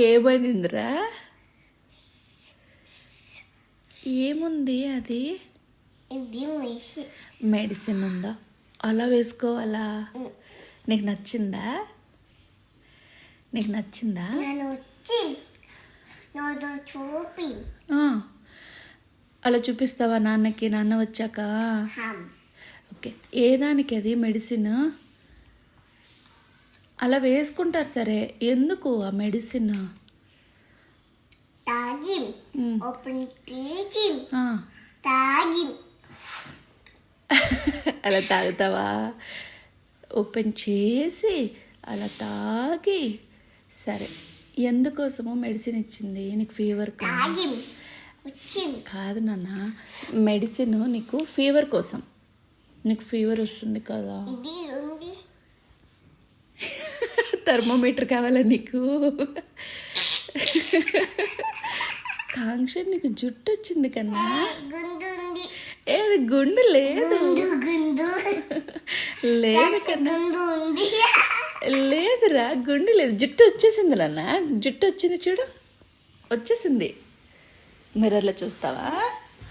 ఏమైందిరా? ఏముంది అది? మెడిసిన్ ఉందా? అలా వేసుకోవాలా? నీకు నచ్చిందా? అలా చూపిస్తావా నాన్నకి? నాన్న వచ్చాక ఓకే. ఏ దానికి అది మెడిసిన్? అలా వేసుకుంటారు సరే, ఎందుకు ఆ మెడిసిన్? అలా తాగుతావా? ఓపెన్ చేసి అలా తాగి సరే. ఎందుకోసమో మెడిసిన్ ఇచ్చింది? నీకు ఫీవర్ కాదు నాన్న, మెడిసిన్ నీకు ఫీవర్ కోసం. నీకు ఫీవర్ వస్తుంది కదా. థర్మోమీటర్ కావాలా నీకు? కాంక్ష, నీకు జుట్టు వచ్చింది కన్నా. ఏది గుండు లేదు? లేదు కన్నా, లేదురా, గుండు లేదు. జుట్టు వచ్చేసింది నాన్న, జుట్టు వచ్చింది చూడు, వచ్చేసింది. మిర్రర్లో చూస్తావా?